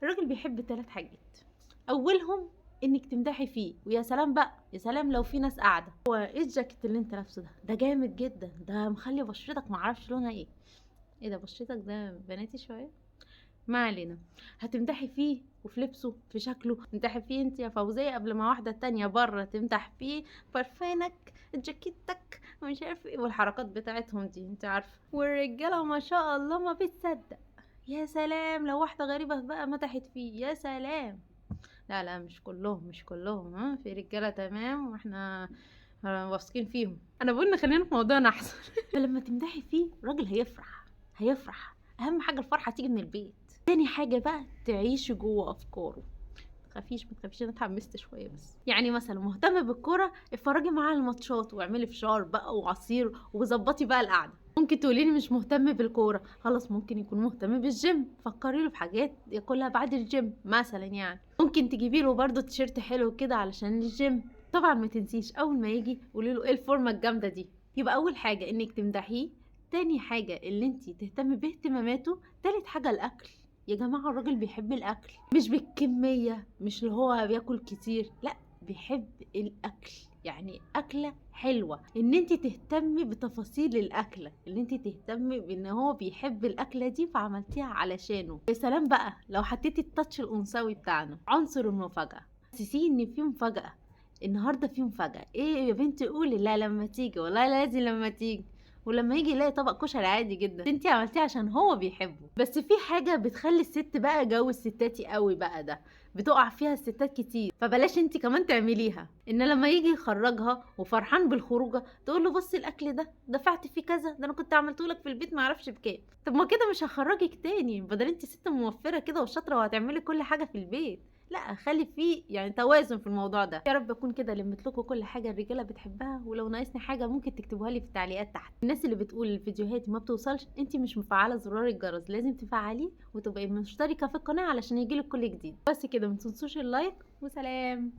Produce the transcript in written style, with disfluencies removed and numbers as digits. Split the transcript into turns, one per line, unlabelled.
الراجل بيحب 3 حاجات، اولهم انك تمدحي فيه، ويا سلام بقى، يا سلام لو في ناس قاعده. هو ايه الجاكيت اللي انت لابسه ده جامد جدا، ده مخلي بشرتك معرفش لونها ايه. ايه ده بشرتك ده بناتي شويه. ما علينا. هتمدحي فيه وفي لبسه في شكله، تمدحي فيه انت يا فوزية قبل ما واحدة تانية بره تمدح فيه برفانك جاكيتك ومش عارف ايه والحركات بتاعتهم دي انت عارفة. والرجالة ما شاء الله ما بتصدق. يا سلام لو واحدة غريبة بقى مدحت فيه، يا سلام. لا لا مش كلهم مش كلهم، ها في رجالة تمام واحنا واثقين فيهم. انا بقول نخلينا في موضوعنا احسن. فلما تمدحي فيه الراجل هيفرح، هيفرح. اهم حاجة الفرحة تيجي من البيت. تاني حاجة بقى تعيشي جوه افكاره. متخافيش متخافيش، انا اتحمست شويه بس. يعني مثلا مهتمه بالكوره، اتفرجي معاه على الماتشات واعملي فشار بقى وعصير وظبطي بقى القعده. ممكن تقولي لي مش مهتم بالكوره، خلاص ممكن يكون مهتم بالجيم، فكري له في حاجات ياكلها بعد الجيم مثلا. يعني ممكن تجيبي له برده تيشيرت حلو كده علشان الجيم. طبعا ما تنسيش اول ما يجي قولي له ايه الفورمه الجامده دي. يبقى اول حاجه انك تمدحيه، تاني حاجه اللي انت تهتمي باهتماماته، تالت حاجه الاكل. يا جماعة الراجل بيحب الأكل، مش بالكمية، مش اللي هو بياكل كتير، لا بيحب الأكل. يعني أكلة حلوة، إن انت تهتمي بتفاصيل الأكلة، إن انت تهتمي بإن هو بيحب الأكلة دي فعملتيها علشانه. يا سلام بقى لو حطيتي التاتش الأنثوي بتاعنا، عنصر المفاجأة. حسسيه إن في مفاجأة، النهارده في مفاجأة. ايه يا بنتي قولي، لا لما تيجي والله لازم لما تيجي. ولما يجي يلاقي طبق كشري عادي جدا انتي عملتيه عشان هو بيحبه. بس في حاجه بتخلي الست بقى جو الستاتي قوي بقى ده، بتقع فيها الستات كتير، فبلاش انتي كمان تعمليها. ان لما يجي يخرجها وفرحان بالخروجه تقول له بصي الاكل ده دفعت فيه كذا، ده انا كنت عملته لك في البيت ما اعرفش بكام. طب ما كده مش هخرجك تاني، بدل انتي ست موفره كده وشاطره وهتعملي كل حاجه في البيت. لا خلي فيه يعني توازن في الموضوع ده. يا رب اكون كده لميت لكم كل حاجه الرجاله بتحبها، ولو ناقصني حاجه ممكن تكتبوها لي في التعليقات تحت. الناس اللي بتقول الفيديوهات ما بتوصلش، انتي مش مفعله زرار الجرس، لازم تفعليه وتبقي مشتركه في القناه علشان يجيلك كل جديد. بس كده، متنسوش اللايك وسلام.